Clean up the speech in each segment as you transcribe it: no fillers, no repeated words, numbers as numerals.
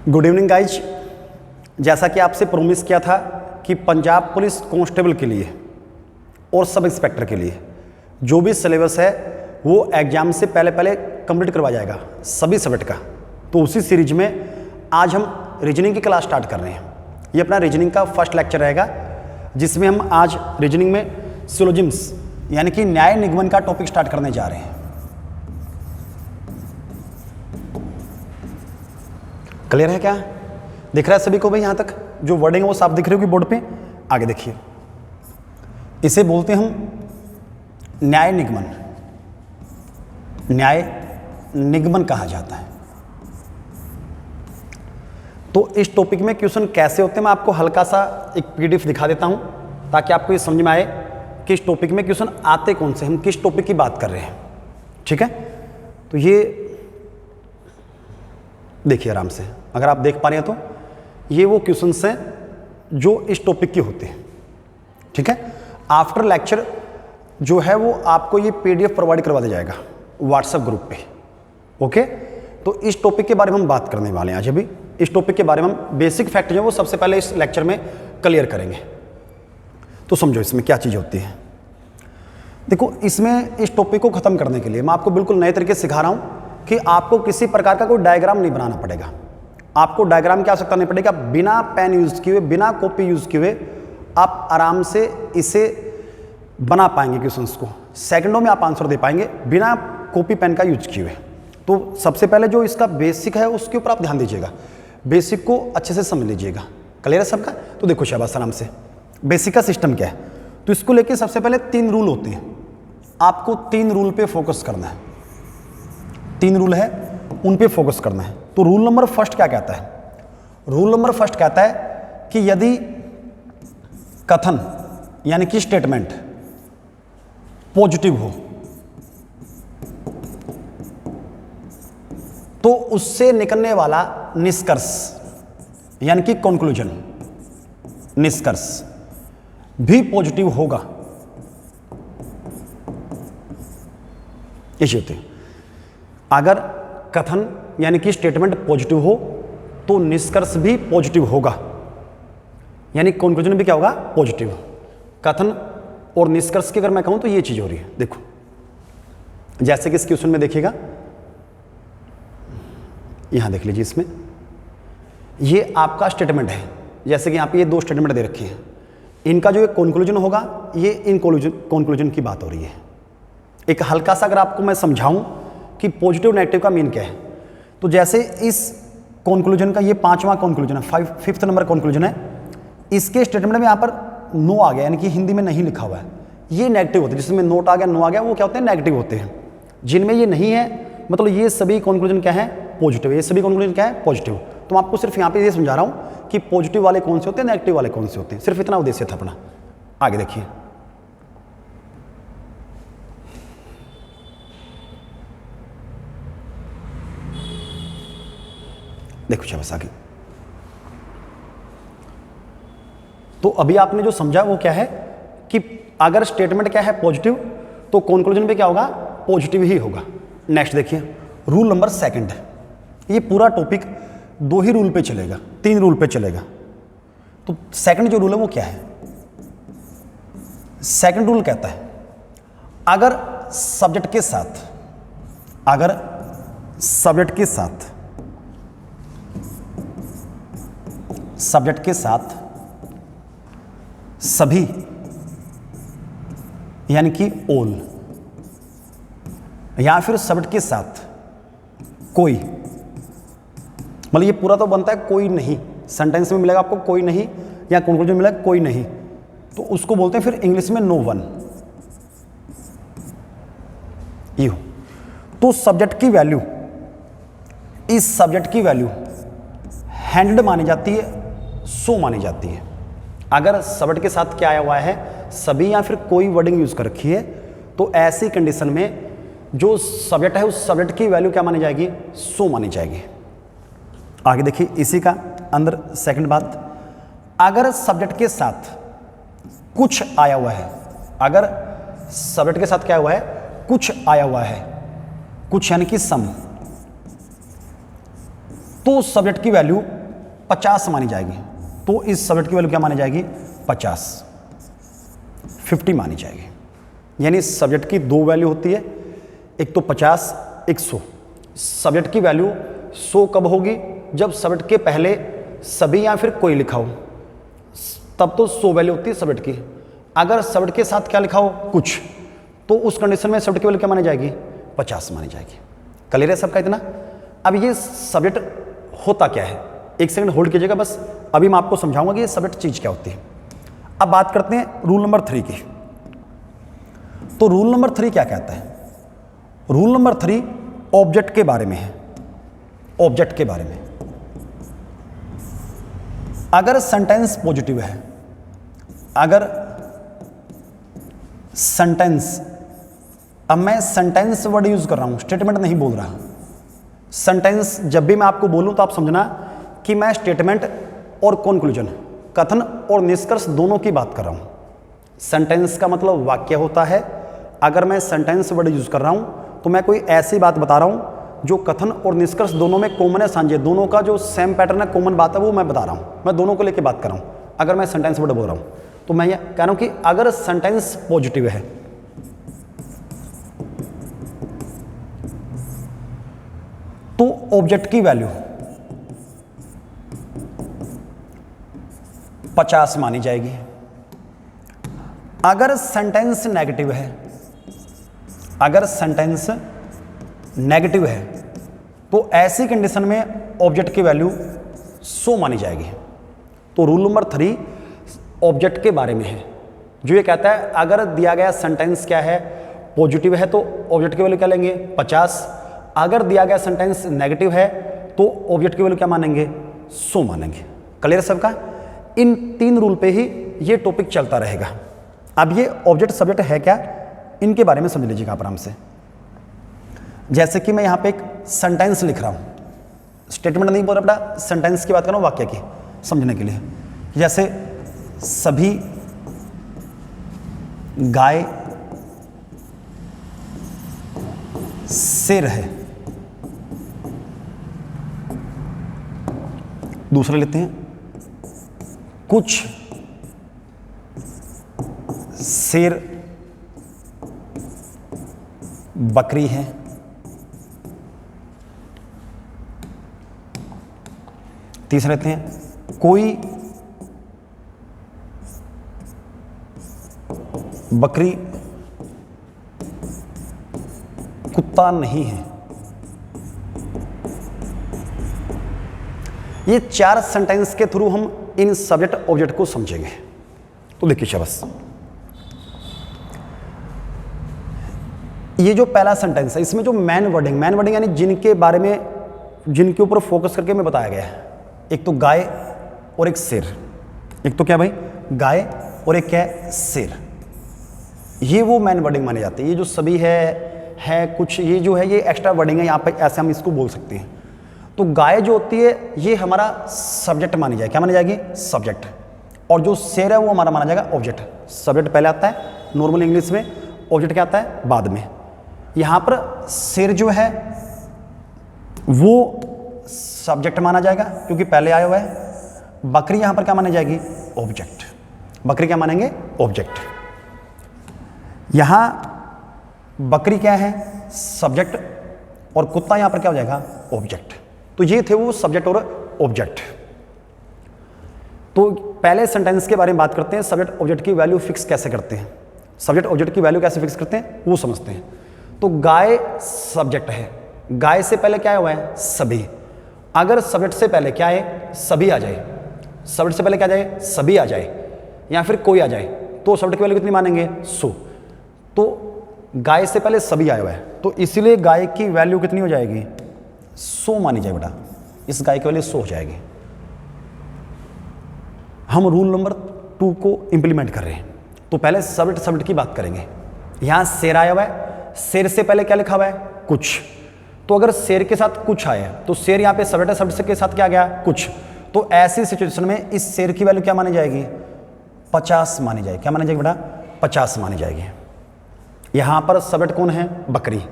Good evening guys. जैसा कि आपसे प्रॉमिस किया था कि पंजाब पुलिस कांस्टेबल के लिए और सब इंस्पेक्टर के लिए जो भी सिलेबस है वो एग्जाम से पहले पहले कंप्लीट करवाया जाएगा सभी सब्जेक्ट का। तो उसी सीरीज में आज हम रीजनिंग की क्लास स्टार्ट कर रहे हैं। ये अपना रीजनिंग का फर्स्ट लेक्चर रहेगा जिसमें हम आज रीजनिंग में सिलोजिम्स यानी कि न्याय निगमन का टॉपिक स्टार्ट करने जा रहे हैं। क्लियर है क्या? दिख रहा है सभी को भाई? यहां तक जो वर्डिंग है वो साफ दिख रही होगी बोर्ड पे। आगे देखिए, इसे बोलते हैं हम न्याय निगमन। न्याय निगमन कहा जाता है। तो इस टॉपिक में क्वेश्चन कैसे होते हैं मैं आपको हल्का सा एक पीडीएफ दिखा देता हूं ताकि आपको ये समझ में आए कि इस टॉपिक में क्वेश्चन आते कौन से, हम किस टॉपिक की बात कर रहे हैं। ठीक है, तो ये देखिए आराम से, अगर आप देख पा रहे हैं तो ये वो क्वेश्चंस हैं जो इस टॉपिक के होते हैं। ठीक है, आफ्टर लेक्चर जो है वो आपको ये पीडीएफ प्रोवाइड करवा दिया जाएगा व्हाट्सएप ग्रुप पे। ओके, तो इस टॉपिक के बारे में हम बात करने वाले हैं आज। अभी इस टॉपिक के बारे में हम बेसिक फैक्ट जो है वो सबसे पहले इस लेक्चर में क्लियर करेंगे। तो समझो इसमें क्या चीज़ होती है। देखो, इसमें इस टॉपिक को ख़त्म करने के लिए मैं आपको बिल्कुल नए तरीके से सिखा रहा हूँ कि आपको किसी प्रकार का कोई डायग्राम नहीं बनाना पड़ेगा। आपको डायग्राम की आवश्यकता नहीं पड़ेगा। बिना पेन यूज़ किए हुए, बिना कॉपी यूज़ किए हुए आप आराम से इसे बना पाएंगे। क्वेश्चंस को सेकंडों में आप आंसर दे पाएंगे बिना कॉपी पेन का यूज किए हुए। तो सबसे पहले जो इसका बेसिक है उसके ऊपर आप ध्यान दीजिएगा, बेसिक को अच्छे से समझ लीजिएगा। क्लियर है सबका? तो देखो शाबाश, आराम से बेसिक का सिस्टम क्या है। तो इसको लेके सबसे पहले 3 रूल होते हैं। आपको 3 रूल पे फोकस करना है। 3 रूल है, उन पे फोकस करना है। तो रूल नंबर फर्स्ट क्या कहता है? रूल नंबर फर्स्ट कहता है कि यदि कथन यानी कि स्टेटमेंट पॉजिटिव हो तो उससे निकलने वाला निष्कर्ष यानी कि कंक्लूजन, निष्कर्ष भी पॉजिटिव होगा। ये होते हैं। अगर कथन यानी कि स्टेटमेंट पॉजिटिव हो तो निष्कर्ष भी पॉजिटिव होगा, यानी कंक्लूजन भी क्या होगा? पॉजिटिव। कथन और निष्कर्ष की अगर मैं कहूं तो ये चीज हो रही है। देखो, जैसे कि इस क्वेश्चन में देखिएगा, यहां देख लीजिए, इसमें ये आपका स्टेटमेंट है। जैसे कि यहां पे ये 2 स्टेटमेंट दे रखे हैं, इनका जो कंक्लूजन होगा ये इन कंक्लूजन की बात हो रही है। एक हल्का सा अगर आपको मैं समझाऊं कि पॉजिटिव नेगेटिव का मीन क्या है, तो जैसे इस कंक्लूजन का ये 5वां कंक्लूजन है, 5th नंबर कंक्लूजन है, इसके स्टेटमेंट में यहाँ पर नो आ गया, यानी कि हिंदी में नहीं लिखा हुआ है, ये नेगेटिव होते हैं। जिसमें नोट आ गया, नो आ गया, वो क्या होते हैं? नेगेटिव होते हैं। जिनमें ये नहीं है, मतलब ये सभी कंक्लूजन क्या है? पॉजिटिव। ये सभी कंक्लूजन क्या है? पॉजिटिव। तो मैं आपको सिर्फ यहाँ पे ये समझा रहा हूँ कि पॉजिटिव वाले कौन से होते हैं, नेगेटिव वाले कौन से होते हैं। सिर्फ इतना उद्देश्य था अपना। आगे देखिए, देखो शाबाश आगे। तो अभी आपने जो समझा वो क्या है कि अगर स्टेटमेंट क्या है? पॉजिटिव, तो कंक्लूजन पे क्या होगा? पॉजिटिव ही होगा। नेक्स्ट देखिए, रूल नंबर सेकंड है। ये पूरा टॉपिक 2 ही रूल पे चलेगा, 3 रूल पे चलेगा। तो सेकंड जो रूल है वो क्या है? सेकंड रूल कहता है अगर सब्जेक्ट के साथ, अगर सब्जेक्ट के साथ, सब्जेक्ट के साथ सभी यानी कि ऑल, या फिर सब्जेक्ट के साथ कोई, मतलब ये पूरा तो बनता है कोई नहीं, सेंटेंस में मिलेगा आपको कोई नहीं, या कंक्लूजन में मिलेगा कोई नहीं, तो उसको बोलते हैं फिर इंग्लिश में नो वन। यू तो सब्जेक्ट की वैल्यू, इस सब्जेक्ट की वैल्यू हैंडेड मानी जाती है, सो मानी जाती है। अगर सब्जेक्ट के साथ क्या आया हुआ है? सभी या फिर कोई वर्डिंग यूज कर रखी है, तो ऐसी कंडीशन में जो सब्जेक्ट है उस सब्जेक्ट की वैल्यू क्या मानी जाएगी? सो मानी जाएगी। आगे देखिए, इसी का अंदर सेकंड बात, अगर सब्जेक्ट के साथ कुछ आया हुआ है, अगर सब्जेक्ट के साथ क्या हुआ है? कुछ आया हुआ है, कुछ यानी कि सम, तो सब्जेक्ट की वैल्यू 50 मानी जाएगी। तो इस सब्जेक्ट की वैल्यू क्या मानी जाएगी? 50 मानी जाएगी। यानी सब्जेक्ट की दो वैल्यू होती है, एक तो 50, एक 100। सब्जेक्ट की वैल्यू 100 कब होगी? जब सब्जेक्ट के पहले सभी या फिर कोई लिखा हो, तब तो 100 वैल्यू होती है सब्जेक्ट की। अगर सब्जेक्ट के साथ क्या लिखा हो? कुछ, तो उस कंडीशन में सब्जेक्ट की वैल्यू क्या मानी जाएगी? 50 मानी जाएगी। क्लियर है सबका इतना? अब ये सब्जेक्ट होता क्या है, एक सेकंड होल्ड कीजिएगा बस, अभी मैं आपको समझाऊंगा कि ये सब्जेक्ट चीज क्या होती है। अब बात करते हैं रूल नंबर 3 की। तो रूल नंबर 3 क्या कहता है? रूल नंबर 3 ऑब्जेक्ट के बारे में है। ऑब्जेक्ट के बारे में, अगर सेंटेंस पॉजिटिव है, अगर सेंटेंस, अब मैं सेंटेंस वर्ड यूज कर रहा हूं, स्टेटमेंट नहीं बोल रहा। सेंटेंस जब भी मैं आपको बोलूं तो आप समझना कि मैं स्टेटमेंट और कंक्लूजन, कथन और निष्कर्ष दोनों की बात कर रहा हूं। सेंटेंस का मतलब वाक्य होता है। अगर मैं सेंटेंस वर्ड यूज कर रहा हूं तो मैं कोई ऐसी बात बता रहा हूं जो कथन और निष्कर्ष दोनों में कॉमन है, साझे, दोनों का जो सेम पैटर्न है, कॉमन बात है, वो मैं बता रहा हूं। मैं दोनों को लेकर बात कर रहा हूं। अगर मैं सेंटेंस वर्ड बोल रहा हूं तो मैं ये कह रहा हूं कि अगर सेंटेंस पॉजिटिव है, तो ऑब्जेक्ट की वैल्यू 50 मानी जाएगी। अगर सेंटेंस नेगेटिव है, अगर सेंटेंस नेगेटिव है, तो ऐसी कंडीशन में ऑब्जेक्ट की वैल्यू 100 मानी जाएगी। तो रूल नंबर 3 ऑब्जेक्ट के बारे में है, जो ये कहता है अगर दिया गया सेंटेंस क्या है, पॉजिटिव है, तो ऑब्जेक्ट की वैल्यू क्या लेंगे? 50। अगर दिया गया सेंटेंस नेगेटिव है तो ऑब्जेक्ट की वैल्यू क्या मानेंगे? 100 मानेंगे। क्लियर सबका? इन 3 रूल पे ही ये टॉपिक चलता रहेगा। अब ये ऑब्जेक्ट सब्जेक्ट है क्या, इनके बारे में समझ लीजिएगा आप आराम से। जैसे कि मैं यहाँ पे एक सेंटेंस लिख रहा हूँ, स्टेटमेंट नहीं बोल रहा बेटा, सेंटेंस की बात कर रहा हूँ, वाक्य की समझने के लिए। जैसे सभी गाय शेर है। दूसरा लेते हैं, कुछ शेर बकरी है। तीसरा लेते हैं, कोई बकरी कुत्ता नहीं है। ये 4 सेंटेंस के थ्रू हम इन सब्जेक्ट ऑब्जेक्ट को समझेंगे। तो देखिए शाबाश, ये जो पहला सेंटेंस है, इसमें जो मेन वर्डिंग यानी जिनके बारे में, जिनके ऊपर फोकस करके में बताया गया है, एक तो गाय और एक शेर। एक तो क्या भाई? गाय और एक क्या है? शेर। ये वो मेन वर्डिंग मानी जाती है। ये जो सभी है कुछ, ये जो है ये एक्स्ट्रा वर्डिंग है, यहाँ पे ऐसे हम इसको बोल सकते हैं। तो गाय जो होती है ये हमारा सब्जेक्ट मानी जाएगी। क्या मानी जाएगी? सब्जेक्ट। और जो शेर है वो हमारा माना जाएगा ऑब्जेक्ट। सब्जेक्ट पहले आता है नॉर्मल इंग्लिश में, ऑब्जेक्ट क्या आता है बाद में। यहाँ पर शेर जो है वो सब्जेक्ट माना जाएगा क्योंकि पहले आया हुआ है। बकरी यहाँ पर क्या मानी जाएगी? ऑब्जेक्ट। बकरी क्या मानेंगे? ऑब्जेक्ट। यहाँ बकरी क्या है? सब्जेक्ट। और कुत्ता यहाँ पर क्या हो जाएगा? ऑब्जेक्ट। तो ये थे वो सब्जेक्ट और ऑब्जेक्ट। तो पहले सेंटेंस के बारे में बात करते हैं, सब्जेक्ट ऑब्जेक्ट की वैल्यू फिक्स कैसे करते हैं, सब्जेक्ट ऑब्जेक्ट की वैल्यू कैसे फिक्स करते हैं वो समझते हैं। तो गाय सब्जेक्ट है, गाय से पहले क्या हुआ है? सभी। अगर सब्जेक्ट से पहले क्या है? सभी आ जाए, सब्जेक्ट से पहले क्या आ जाए? सभी आ जाए, या फिर कोई आ जाए, तो सब्जेक्ट की वैल्यू कितनी मानेंगे? 100। तो गाय से पहले सभी आया हुआ है, तो इसीलिए गाय की वैल्यू कितनी हो जाएगी? 100 मानी जाए बेटा। इस गाय की वैल्यू 100 हो जाएगी। हम रूल नंबर 2 को इंप्लीमेंट कर रहे हैं। तो पहले सब्जेक्ट की बात करेंगे। यहां शेर आया हुआ है, शेर से पहले क्या लिखा हुआ है? कुछ। तो अगर शेर के साथ कुछ आया तो शेर यहाँ पे सब्जेक्ट है, सब्जेक्ट के साथ क्या गया? कुछ। तो ऐसी सिचुएशन में इस शेर की वैल्यू क्या मानी जाएगी? 50 मानी जाएगी। क्या मानी जाएगी बेटा? 50 मानी जाएगी। यहां पर सब्जेक्ट कौन है? बकरी।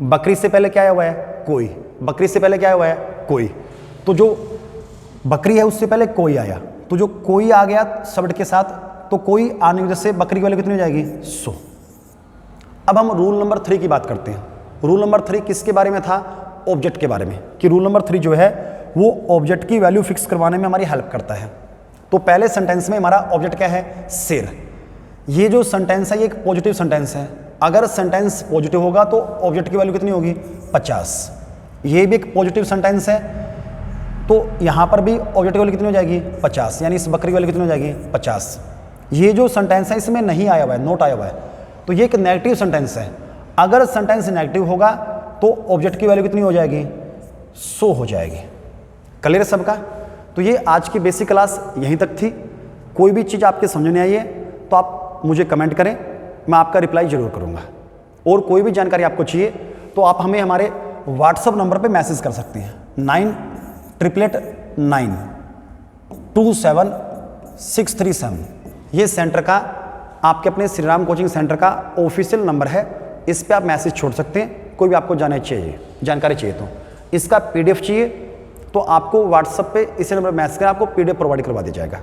बकरी से पहले क्या आया हुआ है? कोई। बकरी से पहले क्या आया हुआ है? कोई। तो जो बकरी है उससे पहले कोई आया, तो जो कोई आ गया शब्द के साथ, तो कोई आने की वजह से बकरी की वैल्यू कितनी हो जाएगी 100। अब हम रूल नंबर 3 की बात करते हैं। रूल नंबर 3 किसके बारे में था? ऑब्जेक्ट के बारे में, कि रूल नंबर 3 जो है वो ऑब्जेक्ट की वैल्यू फिक्स करवाने में हमारी हेल्प करता है। तो पहले सेंटेंस में हमारा ऑब्जेक्ट क्या है? शेर। ये जो सेंटेंस है ये एक पॉजिटिव सेंटेंस है। अगर सेंटेंस पॉजिटिव होगा तो ऑब्जेक्ट की वैल्यू कितनी होगी? 50। ये भी एक पॉजिटिव सेंटेंस है, तो यहाँ पर भी ऑब्जेक्ट की वैल्यू कितनी हो जाएगी? 50, यानी इस बकरी की वैल्यू कितनी हो जाएगी? 50। ये जो सेंटेंस है इसमें नहीं आया हुआ है, नोट आया हुआ है, तो ये एक नेगेटिव सेंटेंस है। अगर सेंटेंस नेगेटिव होगा तो ऑब्जेक्ट की वैल्यू कितनी हो जाएगी? 100 हो जाएगी। क्लियर है सबका? तो ये आज की बेसिक क्लास यहीं तक थी। कोई भी चीज़ आपके समझ में आई है तो आप मुझे कमेंट करें, मैं आपका रिप्लाई जरूर करूँगा। और कोई भी जानकारी आपको चाहिए तो आप हमें हमारे व्हाट्सएप नंबर पे मैसेज कर सकते हैं 9889276637। ये सेंटर का, आपके अपने श्री राम कोचिंग सेंटर का ऑफिशियल नंबर है। इस पे आप मैसेज छोड़ सकते हैं, कोई भी आपको जानकारी चाहिए तो। इसका PDF चाहिए तो आपको व्हाट्सएप पे इसी नंबर पर मैसेज करें, आपको PDF प्रोवाइड करवा दिया जाएगा।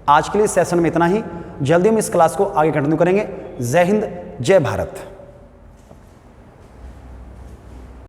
आज के लिए सेशन में इतना ही। जल्दी हम इस क्लास को आगे कंटिन्यू करेंगे। जय हिंद, जय भारत।